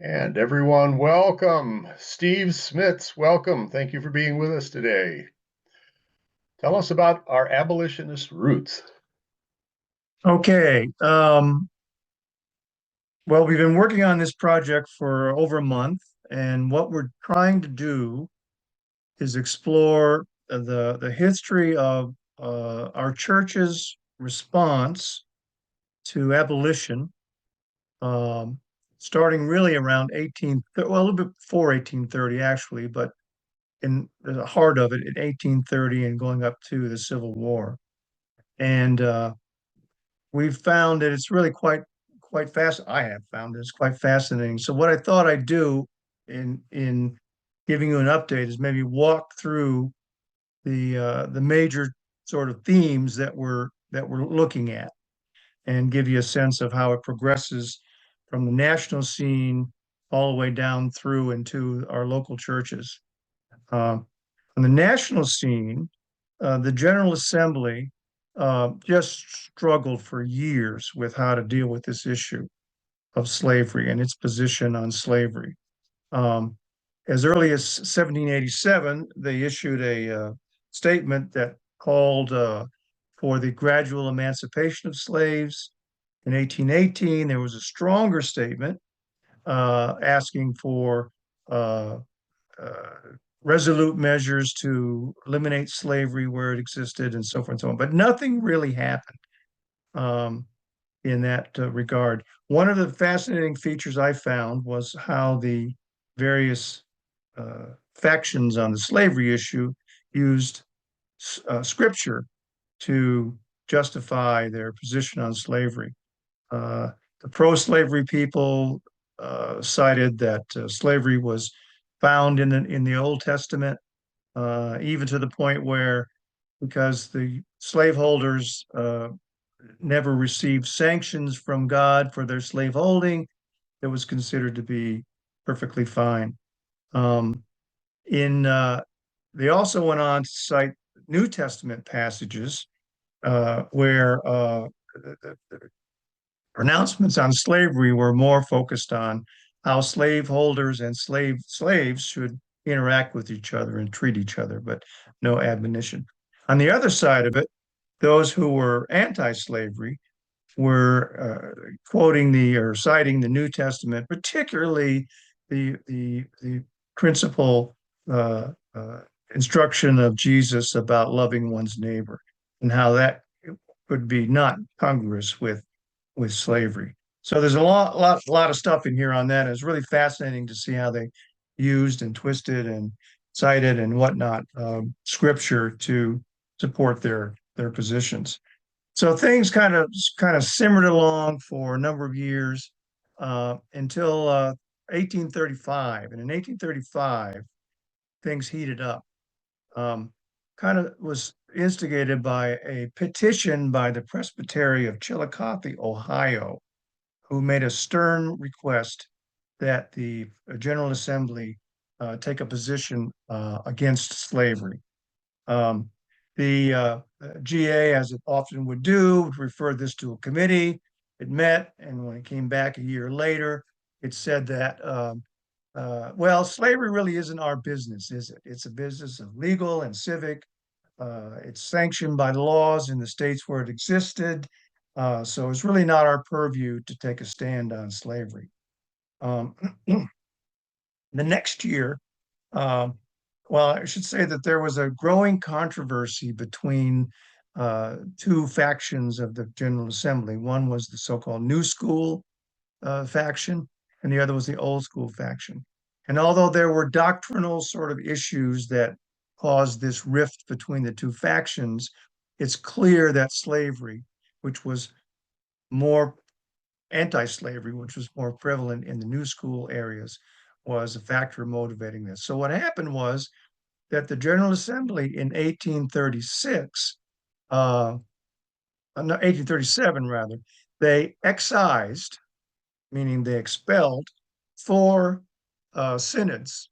And everyone, welcome. Steve Smits, welcome. Thank you for being with us today. Tell us about our abolitionist roots. Okay. Well, we've been working on this project for over a month, and what we're trying to do is explore the history of our church's response to abolition, um, starting really around well, a little bit before 1830, actually, but in the heart of it in 1830 and going up to the Civil War. And we've found that it's really quite fast. I have found it's quite fascinating. So what I thought I'd do in giving you an update is maybe walk through the major sort of themes that we're looking at and give you a sense of how it progresses from the national scene all the way down through into our local churches. On the national scene, the General Assembly just struggled for years with how to deal with this issue of slavery and its position on slavery. Um, as early as 1787, they issued a statement that called for the gradual emancipation of slaves. In 1818, there was a stronger statement asking for uh, uh, resolute measures to eliminate slavery where it existed and so forth and so on. But nothing really happened in that regard. One of the fascinating features I found was how the various factions on the slavery issue used scripture to justify their position on slavery. Uh, the pro-slavery people cited that slavery was found in the Old Testament, even to the point where, because the slaveholders never received sanctions from God for their slaveholding, it was considered to be perfectly fine. Um, in They also went on to cite New Testament passages where the pronouncements on slavery were more focused on how slaveholders and slaves should interact with each other and treat each other, but no admonition. On the other side of it, those who were anti-slavery were quoting the or citing the New Testament, particularly the principal instruction of Jesus about loving one's neighbor and how that would be not congruous with slavery. So there's a lot of stuff in here on that. It's really fascinating to see how they used and twisted and cited and whatnot scripture to support their positions. So things kind of simmered along for a number of years until 1835, and in 1835 things heated up. Um, Kind of was instigated by a petition by the Presbyterian of Chillicothe, Ohio, who made a stern request that the General Assembly take a position against slavery. Um, the GA, as it often would do, referred this to a committee. It met, and when it came back a year later, it said that, well, slavery really isn't our business, is it? It's a business of legal and civic. It's sanctioned by laws in the states where it existed. So it's really not our purview to take a stand on slavery. Um, the next year, um, well, I should say that there was a growing controversy between two factions of the General Assembly. One was the so-called New School faction, and the other was the Old School faction. And although there were doctrinal sort of issues that caused this rift between the two factions, it's clear that slavery, which was more anti-slavery, which was more prevalent in the New School areas, was a factor motivating this. So what happened was that the General Assembly in 1836, no, 1837 rather, they excised, meaning they expelled, four synods,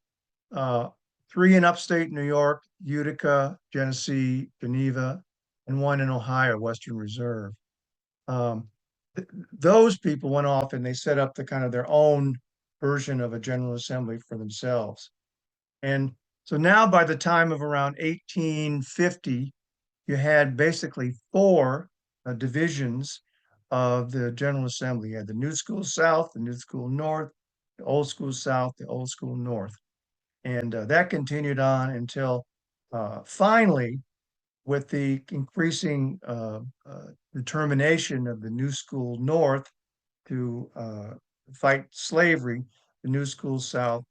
uh, three in upstate New York, Utica, Genesee, Geneva, and one in Ohio, Western Reserve. Um, th those people went off and they set up the kind of their own version of a General Assembly for themselves. And so now by the time of around 1850, you had basically four divisions of the General Assembly. You had the New School South, the New School North, the Old School South, the Old School North. And that continued on until finally, with the increasing determination of the New School North to fight slavery, the New School South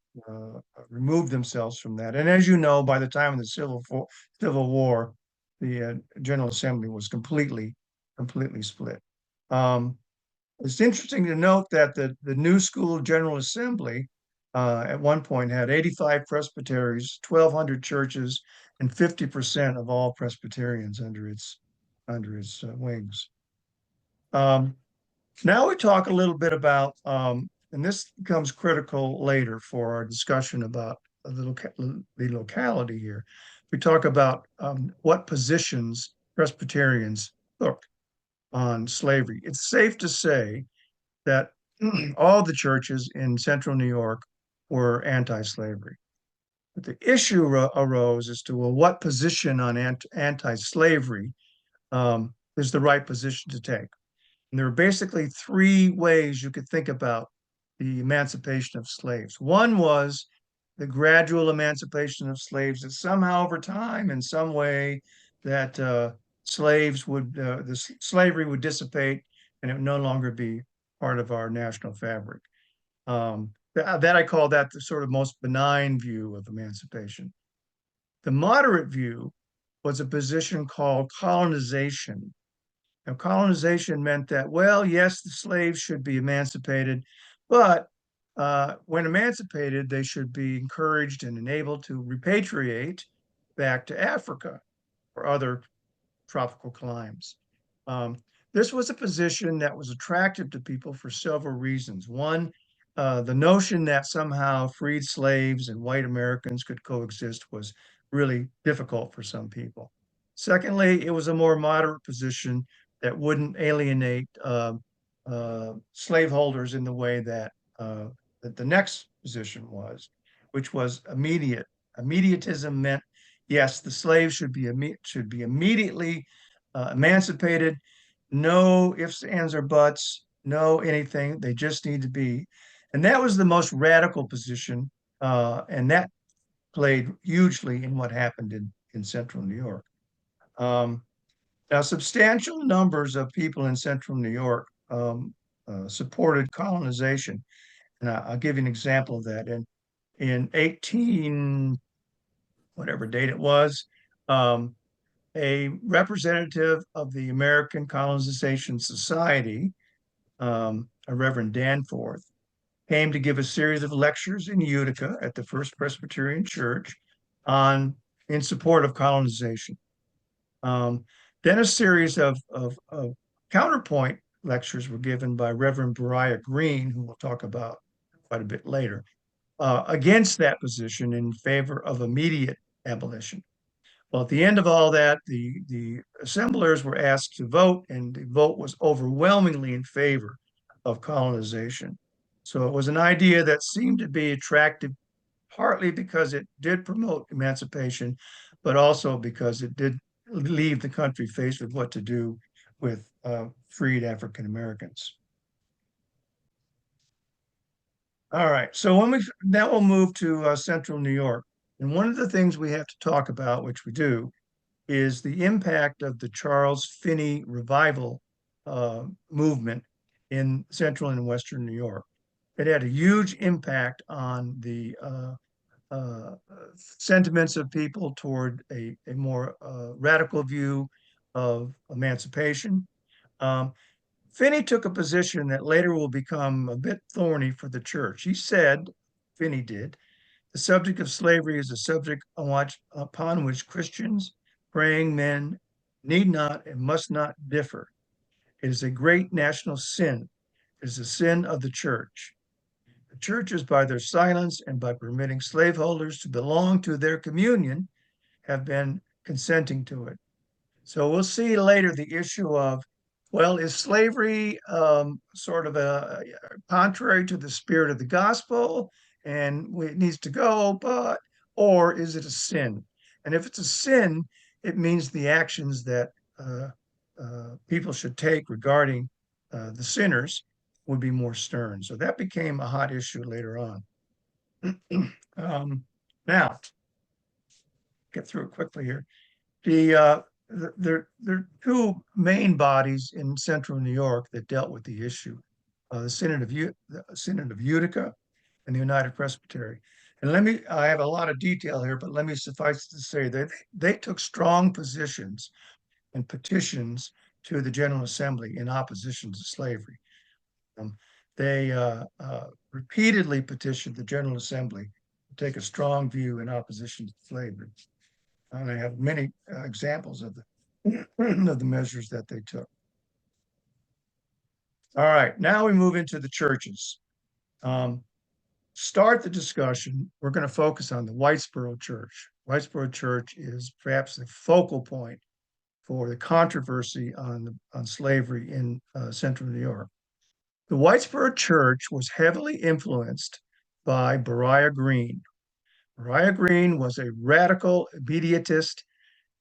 removed themselves from that. And as you know, by the time of the Civil War, the General Assembly was completely split. Um, it's interesting to note that the New School General Assembly at one point had 85 presbyteries, 1,200 churches, and 50% of all Presbyterians under its wings. Now we talk a little bit about, and this becomes critical later for our discussion about the locality here. We talk about what positions Presbyterians took on slavery. It's safe to say that all the churches in central New York were anti-slavery. But the issue arose as to, well, what position on anti-slavery is the right position to take. And there are basically three ways you could think about the emancipation of slaves. One was the gradual emancipation of slaves, that somehow over time, in some way, that slavery would dissipate and it would no longer be part of our national fabric. That I call that the sort of most benign view of emancipation. The moderate view was a position called colonization. Now, colonization meant that, well, yes, the slaves should be emancipated, but when emancipated, they should be encouraged and enabled to repatriate back to Africa or other tropical climes. Um, this was a position that was attractive to people for several reasons. One, the notion that somehow freed slaves and white Americans could coexist was really difficult for some people. Secondly, it was a more moderate position that wouldn't alienate slaveholders in the way that the next position was, which was immediate. Immediatism meant, yes, the slaves should be immediately emancipated. No ifs, ands, or buts. No anything. They just need to be. And that was the most radical position, and that played hugely in what happened in central New York. Now, substantial numbers of people in central New York supported colonization. And I'll give you an example of that. In 18, whatever date it was, um, a representative of the American Colonization Society, a Reverend Danforth, came to give a series of lectures in Utica at the First Presbyterian Church in support of colonization. Then a series of counterpoint lectures were given by Reverend Beriah Green, who we'll talk about quite a bit later, against that position in favor of immediate abolition. Well, at the end of all that, the assemblers were asked to vote, and the vote was overwhelmingly in favor of colonization. So it was an idea that seemed to be attractive, partly because it did promote emancipation, but also because it did leave the country faced with what to do with freed African Americans. All right, so now we'll move to central New York. And one of the things we have to talk about, which we do, is the impact of the Charles Finney revival movement in central and western New York. It had a huge impact on the sentiments of people toward a more radical view of emancipation. Finney took a position that later will become a bit thorny for the church. He said, Finney did, the subject of slavery is a subject upon which Christians, praying men, need not and must not differ. It is a great national sin. It is a sin of the church. The churches, by their silence and by permitting slaveholders to belong to their communion, have been consenting to it. So we'll see later the issue of, Well, is slavery sort of a contrary to the spirit of the gospel and it needs to go, or is it a sin? And if it's a sin, it means the actions that uh, people should take regarding the sinners would be more stern. So that became a hot issue later on. Now, get through it quickly here. There are two main bodies in central New York that dealt with the issue, the Synod of Utica and the United Presbytery. And I have a lot of detail here, but let me suffice to say that they took strong positions and petitions to the General Assembly in opposition to slavery. Um, they repeatedly petitioned the General Assembly to take a strong view in opposition to slavery. And I have many examples of the measures that they took. All right, now we move into the churches. Start the discussion. We're going to focus on the Whitesboro Church. Whitesboro Church is perhaps the focal point for the controversy on slavery in central New York. The Whitesboro Church was heavily influenced by Beriah Green. Beriah Green was a radical immediatist.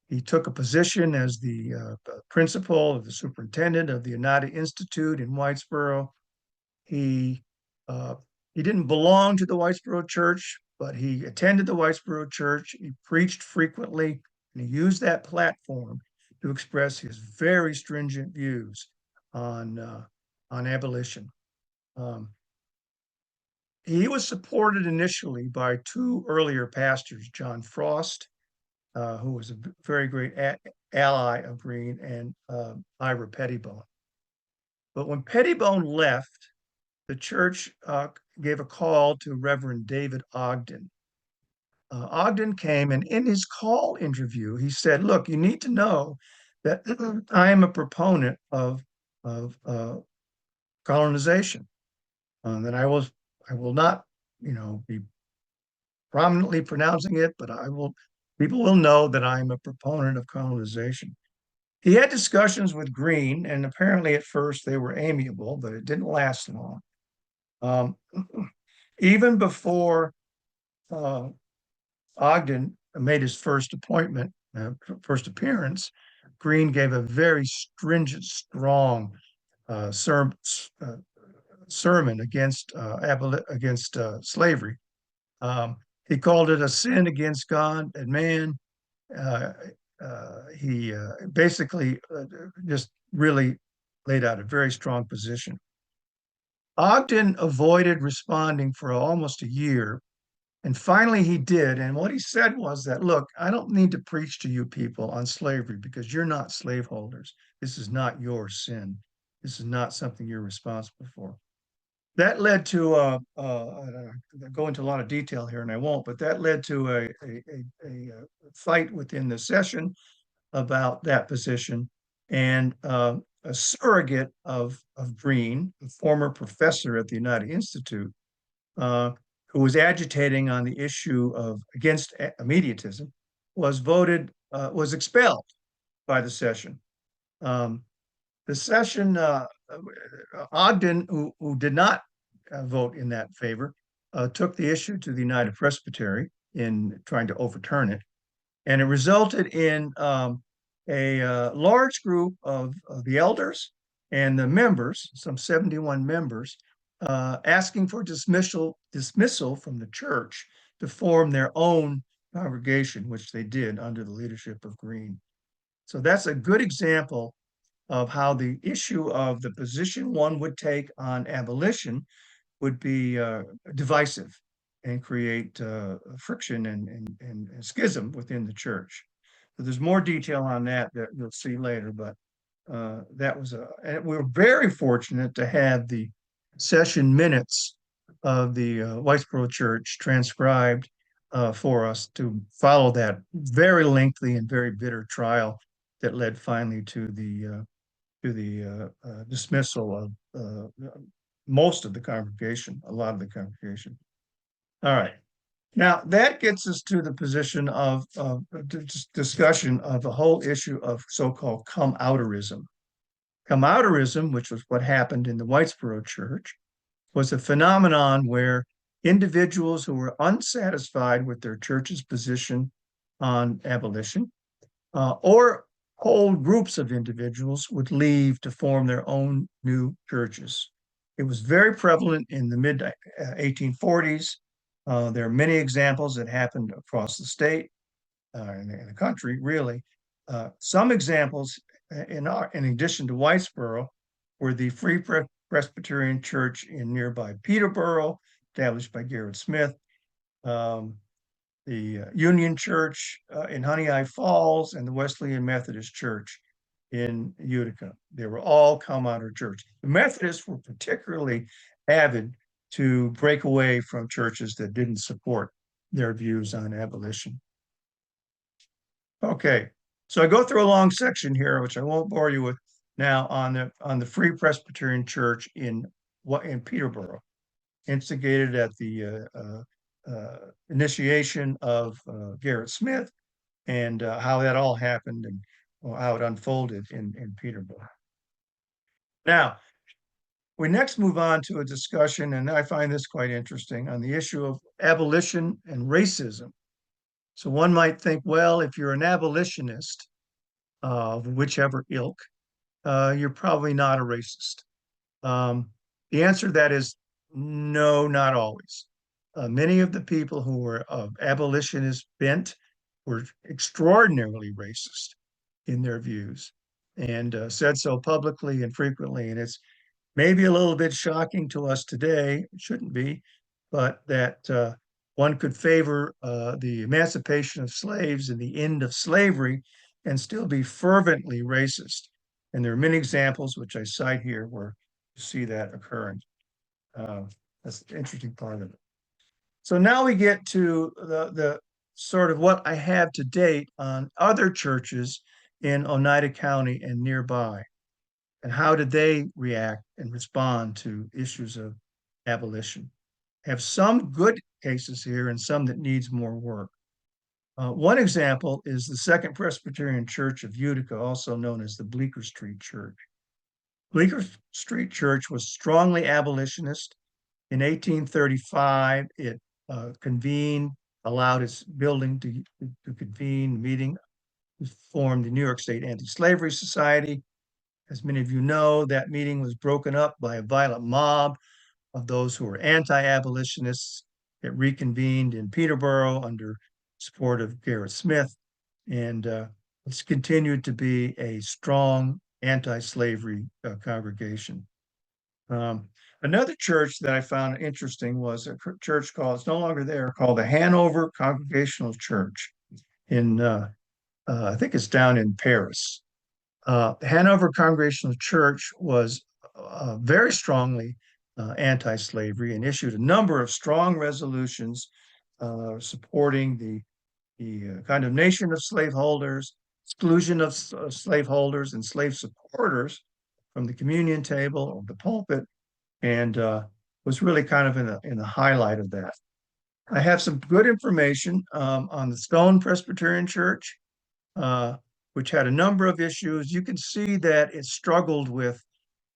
He took a position as the principal of the superintendent of the United Institute in Whitesboro. He uh, he didn't belong to the Whitesboro Church, but he attended the Whitesboro Church. He preached frequently, and he used that platform to express his very stringent views on abolition. Um, he was supported initially by two earlier pastors, John Frost, who was a very great ally of Green, and Ira Pettibone. But when Pettibone left, the church gave a call to Reverend David Ogden. Ogden came, and in his call interview, he said, "Look, you need to know that I am a proponent of colonization, that I will not, be prominently pronouncing it, but people will know that I'm a proponent of colonization." He had discussions with Green, and apparently at first they were amiable, but it didn't last long. Um, Even before uh, Ogden made his first appearance, Green gave a very stringent, strong uh, ser uh, sermon against slavery. He called it a sin against God and man. Uh, he basically just really laid out a very strong position. Ogden avoided responding for almost a year, and finally he did. And what he said was that, look, I don't need to preach to you people on slavery because you're not slaveholders. This is not your sin. This is not something you're responsible for. That led to I go into a lot of detail here, and I won't, but that led to a fight within the session about that position. And a surrogate of Green, a former professor at the United Institute, who was agitating on the issue of against immediatism, was expelled by the session. Um, the session, Ogden, who did not vote in that favor, took the issue to the United Presbytery in trying to overturn it. And it resulted in a large group of the elders and the members, some 71 members, asking for dismissal from the church to form their own congregation, which they did under the leadership of Green. So that's a good example of how the issue of the position one would take on abolition would be divisive and create friction and schism within the church. So there's more detail on that you'll see later, but and we were very fortunate to have the session minutes of the Whitesboro Church transcribed for us to follow that very lengthy and very bitter trial that led finally to the dismissal of most of the congregation, a lot of the congregation. All right. Now that gets us to the position of discussion of the whole issue of so-called come outerism. Come-outerism, which was what happened in the Whitesboro Church, was a phenomenon where individuals who were unsatisfied with their church's position on abolition, or whole groups of individuals would leave to form their own new churches. It was very prevalent in the mid 1840s. There are many examples that happened across the state, in the country, really. Some examples, in addition to Whitesboro, were the Free Presbyterian Church in nearby Peterborough, established by Gerrit Smith, the Union Church in Honey Eye Falls, and the Wesleyan Methodist Church in Utica. They were all come-outer church. The Methodists were particularly avid to break away from churches that didn't support their views on abolition. Okay, so I go through a long section here, which I won't bore you with now, on the Free Presbyterian Church in Peterborough, instigated at the initiation of Gerrit Smith, and how that all happened and how it unfolded in Peterborough. Now, we next move on to a discussion, and I find this quite interesting, on the issue of abolition and racism. So one might think, well, if you're an abolitionist of whichever ilk, you're probably not a racist. The answer to that is no, not always. Many of the people who were of abolitionist bent were extraordinarily racist in their views, and said so publicly and frequently. And it's maybe a little bit shocking to us today, it shouldn't be, but that one could favor the emancipation of slaves and the end of slavery and still be fervently racist. And there are many examples, which I cite here, where you see that occurring. That's the interesting part of it. So now we get to the sort of what I have to date on other churches in Oneida County and nearby, and how did they react and respond to issues of abolition. Have some good cases here and some that needs more work. One example is the Second Presbyterian Church of Utica, also known as the Bleecker Street Church. Bleecker Street Church was strongly abolitionist. In 1835, it convened, allowed its building to convene, meeting, formed the New York State Anti-Slavery Society. As many of you know, that meeting was broken up by a violent mob of those who were anti-abolitionists. It reconvened in Peterborough under support of Gerrit Smith, and it's continued to be a strong anti-slavery congregation. Another church that I found interesting was a church called, it's no longer there, called the Hanover Congregational Church in, I think it's down in Paris. The Hanover Congregational Church was very strongly anti-slavery and issued a number of strong resolutions supporting the condemnation of slaveholders, exclusion of slaveholders and slave supporters from the communion table or the pulpit, and was really kind of in the highlight of that. I have some good information on the Stone Presbyterian Church, which had a number of issues. You can see that it struggled with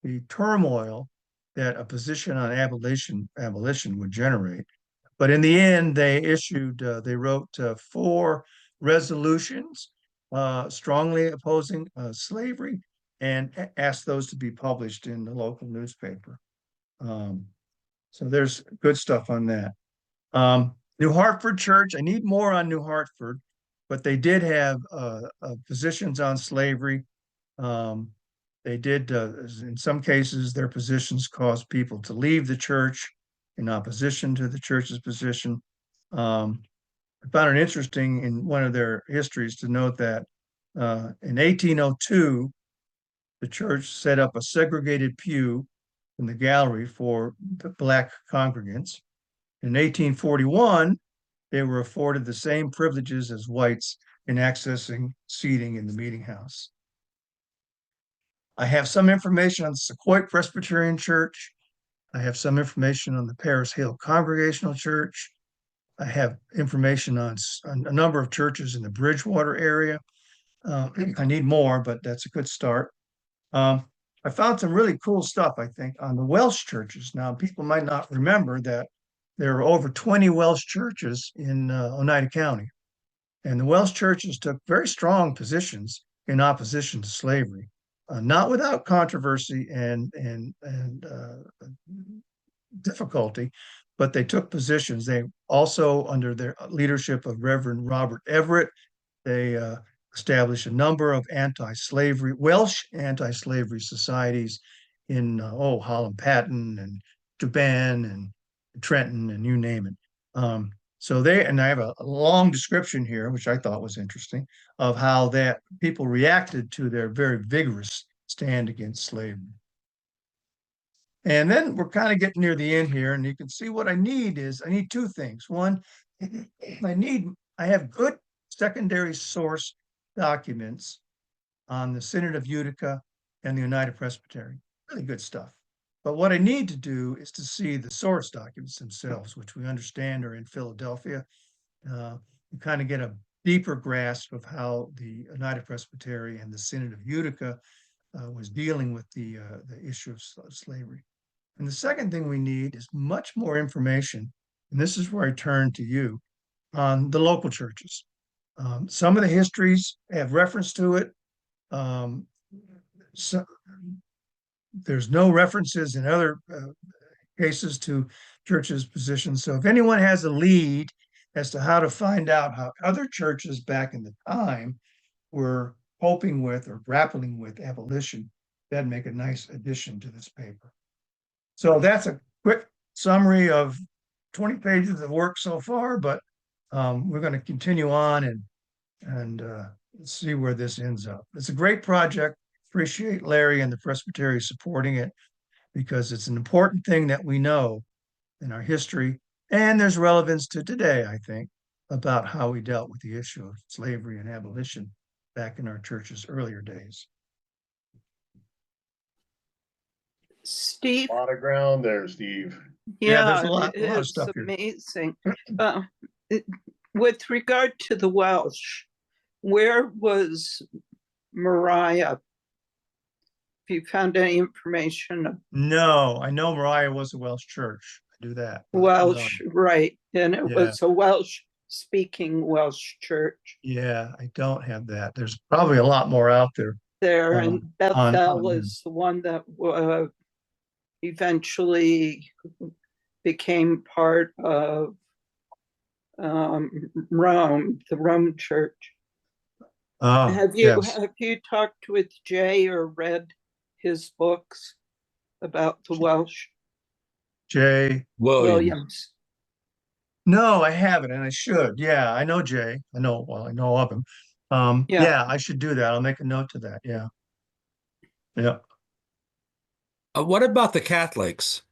the turmoil that a position on abolition would generate. But in the end, they wrote 4 resolutions strongly opposing slavery and asked those to be published in the local newspaper. So there's good stuff on that. New Hartford Church, I need more on New Hartford, but they did have positions on slavery. They did, in some cases, their positions caused people to leave the church in opposition to the church's position. I found it interesting in one of their histories to note that in 1802, the church set up a segregated pew in the gallery for the Black congregants. In 1841, they were afforded the same privileges as whites in accessing seating in the meeting house. I have some information on the Sequoia Presbyterian Church. I have some information on the Paris Hill Congregational Church. I have information on a number of churches in the Bridgewater area. I need more, but that's a good start. I found some really cool stuff, I think, on the Welsh churches. Now, people might not remember that there are over 20 Welsh churches in Oneida County. And the Welsh churches took very strong positions in opposition to slavery, not without controversy and difficulty, but they took positions. They also, under the leadership of Reverend Robert Everett, they established a number of anti-slavery, Welsh anti-slavery societies in Holland Patton and Tuban and Trenton and you name it. So and I have a long description here, which I thought was interesting, of how that people reacted to their very vigorous stand against slavery. And then we're kind of getting near the end here, and you can see what I need two things. One, I have good secondary source documents on the Synod of Utica and the United Presbyterian. Really good stuff. But what I need to do is to see the source documents themselves, which we understand are in Philadelphia. You kind of get a deeper grasp of how the United Presbyterian and the Synod of Utica was dealing with the issue of slavery. And the second thing we need is much more information, and this is where I turn to you, on the local churches. Some of the histories have reference to it. So, there's no references in other cases to churches' positions. So if anyone has a lead as to how to find out how other churches back in the time were coping with or grappling with abolition, that'd make a nice addition to this paper. So that's a quick summary of 20 pages of work so far, but we're going to continue on and see where this ends up. It's a great project. Appreciate Larry and the Presbytery supporting it because it's an important thing that we know in our history, and there's relevance to today, I think, about how we dealt with the issue of slavery and abolition back in our church's earlier days. Steve? A lot of ground there, Steve. Yeah, there's a lot of stuff here. It's amazing. With regard to the Welsh, where was Mariah? If you found any information? No, I know Mariah was a Welsh church. I do that. Welsh, no. Right. And it was a Welsh-speaking Welsh church. Yeah, I don't have that. There's probably a lot more out there. And Bethel is the one that eventually became part of Rome, the Rome Church. Have you talked with Jay or read his books about the Welsh? Jay Williams. No, I haven't, and I should. Yeah, I know Jay. I know of him. Yeah, I should do that. I'll make a note to that. Yeah. Yeah. What about the Catholics?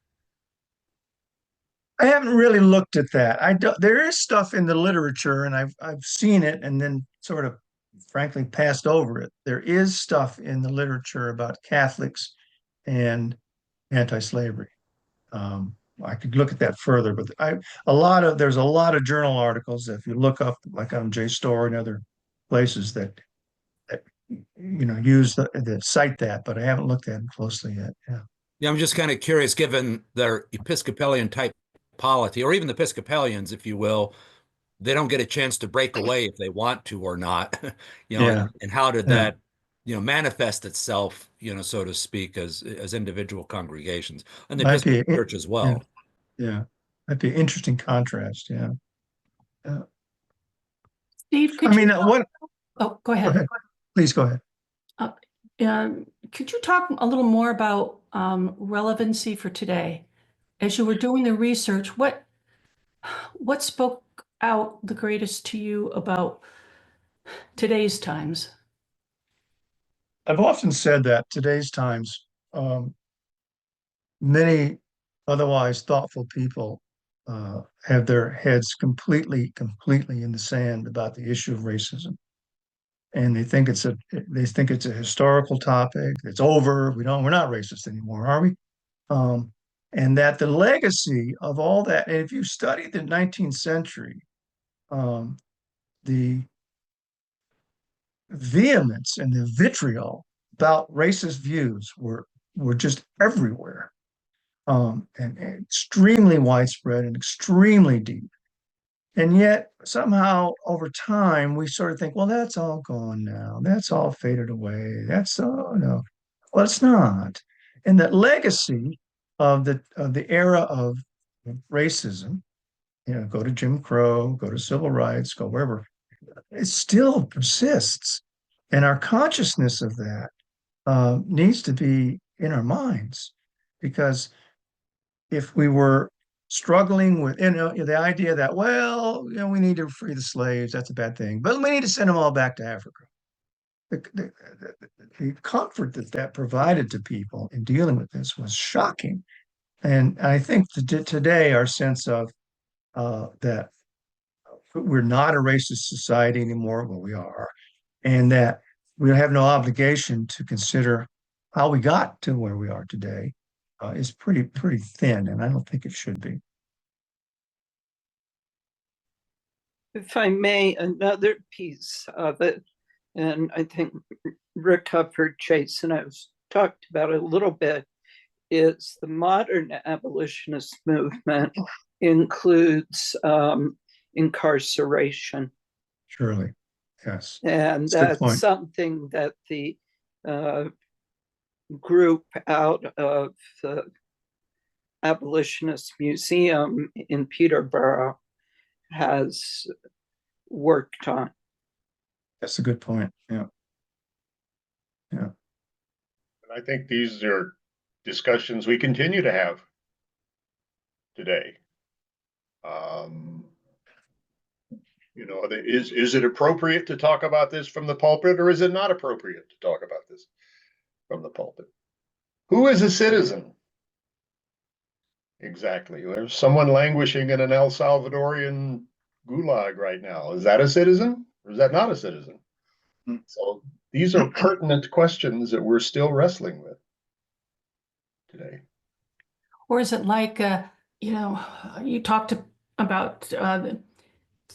I haven't really looked at that. There is stuff in the literature, and I've seen it and then sort of frankly passed over it. There is stuff in the literature about Catholics and anti-slavery. I could look at that further, but there's a lot of journal articles if you look up, like on JSTOR and other places that use that cite that, but I haven't looked at it closely yet. Yeah, I'm just kind of curious, given their Episcopalian type polity, or even the Episcopalians, if you will, they don't get a chance to break away if they want to or not, and how did that manifest itself, so to speak, as individual congregations, and the Episcopal Church as well. Yeah, that'd be an interesting contrast. Yeah. Steve, go ahead. Please go ahead. Could you talk a little more about relevancy for today? As you were doing the research, what spoke out the greatest to you about today's times? I've often said that today's times, many otherwise thoughtful people have their heads completely in the sand about the issue of racism. And they think it's a historical topic. It's over. We're not racist anymore, are we? And that the legacy of all that, and if you study the 19th century, the vehemence and the vitriol about racist views were were just everywhere, and extremely widespread and extremely deep. And yet somehow over time we sort of think, well, that's all gone now. That's all faded away. That's no. Well, it's not. And that legacy of the era of racism, go to Jim Crow, go to civil rights, go wherever, it still persists. And our consciousness of that needs to be in our minds, because if we were struggling with the idea that, well, we need to free the slaves, that's a bad thing, but we need to send them all back to Africa. The comfort that provided to people in dealing with this was shocking. And I think today our sense of that we're not a racist society anymore, well, we are, and that we have no obligation to consider how we got to where we are today is pretty thin, and I don't think it should be. If I may, another piece of it, and I think Rick Hufford, Jason, I've talked about it a little bit, is the modern abolitionist movement includes incarceration. Surely, yes. And that's something that the group out of the Abolitionist Museum in Peterborough has worked on. That's a good point. Yeah. Yeah. And I think these are discussions we continue to have today. Is it appropriate to talk about this from the pulpit, or is it not appropriate to talk about this from the pulpit? Who is a citizen? Exactly. There's someone languishing in an El Salvadorian gulag right now. Is that a citizen, or is that not a citizen? So these are pertinent questions that we're still wrestling with today. Or is it like, you talked about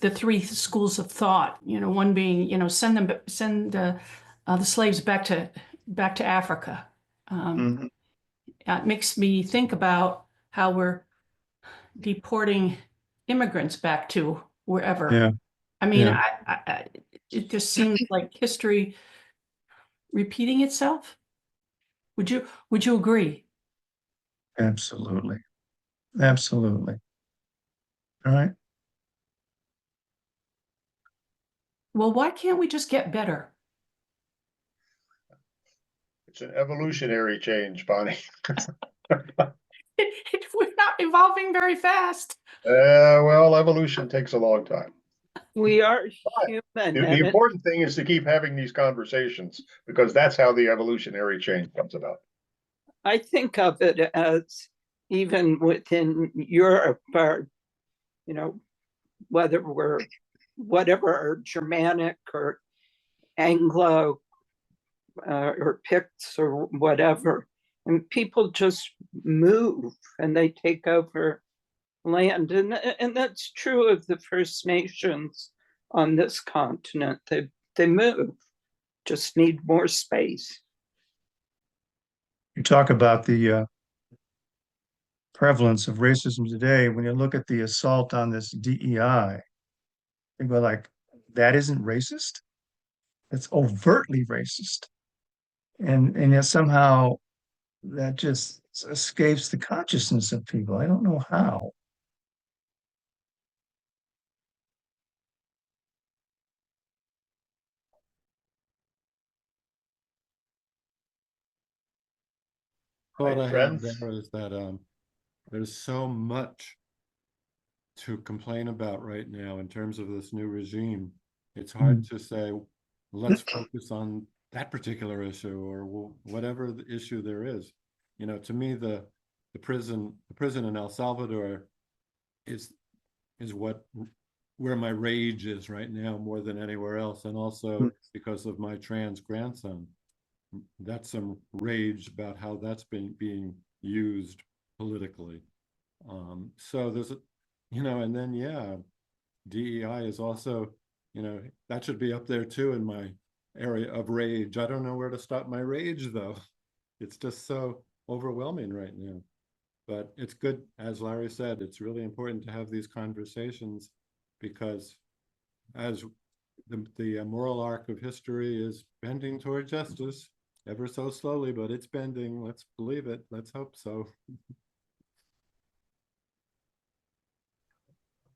the three schools of thought, one being, send the slaves back to Africa. It makes me think about how we're deporting immigrants back to wherever. Yeah. I mean, yeah. It just seems like history repeating itself. Would you agree? Absolutely. Absolutely. All right. Well, why can't we just get better? It's an evolutionary change, Bonnie. We're not evolving very fast. Well, evolution takes a long time. We are human. The important thing is to keep having these conversations, because that's how the evolutionary change comes about. I think of it as, even within Europe, or, whether we're whatever, Germanic or Anglo or Picts or whatever, and people just move and they take over land, and that's true of the First Nations on this continent. They move, just need more space. You talk about the prevalence of racism today. When you look at the assault on this DEI, you go like, that isn't racist? It's overtly racist. And yet somehow that just escapes the consciousness of people. I don't know how. Thought I have there is that there's so much to complain about right now in terms of this new regime. It's hard to say, let's focus on that particular issue or whatever the issue there is. To me, the prison in El Salvador is where my rage is right now more than anywhere else, and also because of my trans grandson. That's some rage about how that's being used politically. So there's and then DEI is also, that should be up there too in my area of rage. I don't know where to stop my rage though. It's just so overwhelming right now. But it's good, as Larry said, it's really important to have these conversations, because as the moral arc of history is bending toward justice, ever so slowly, but it's bending. Let's believe it. Let's hope so.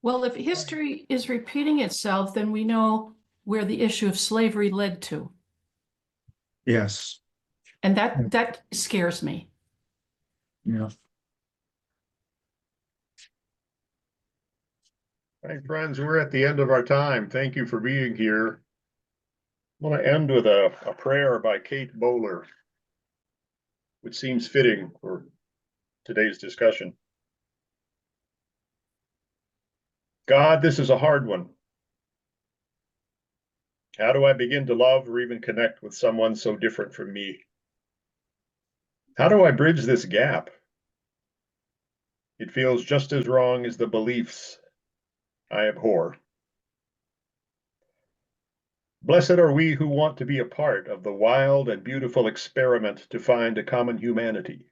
Well, if history is repeating itself, then we know where the issue of slavery led to. Yes. And that scares me. Yeah. Hey, friends, we're at the end of our time. Thank you for being here. I want to end with a prayer by Kate Bowler, which seems fitting for today's discussion. God, this is a hard one. How do I begin to love or even connect with someone so different from me? How do I bridge this gap? It feels just as wrong as the beliefs I abhor. Blessed are we who want to be a part of the wild and beautiful experiment to find a common humanity,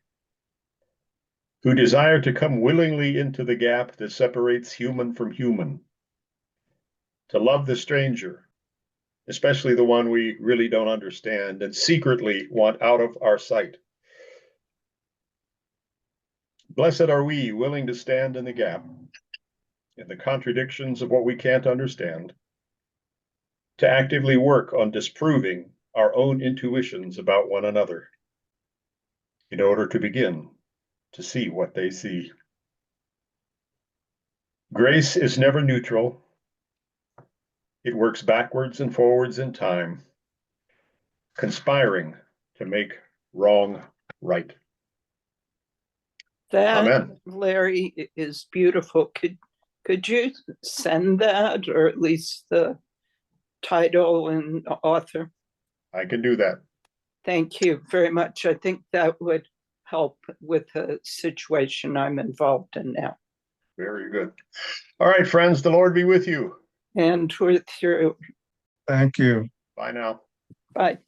who desire to come willingly into the gap that separates human from human, to love the stranger, especially the one we really don't understand and secretly want out of our sight. Blessed are we willing to stand in the gap, in the contradictions of what we can't understand, to actively work on disproving our own intuitions about one another, in order to begin to see what they see. Grace is never neutral. It works backwards and forwards in time, conspiring to make wrong right. That, Amen. Larry, is beautiful. Could you send that, or at least the title and author? I can do that. Thank you very much. I think that would help with the situation I'm involved in now. Very good. All right, friends, the Lord be with you. And with you. Thank you. Bye now. Bye.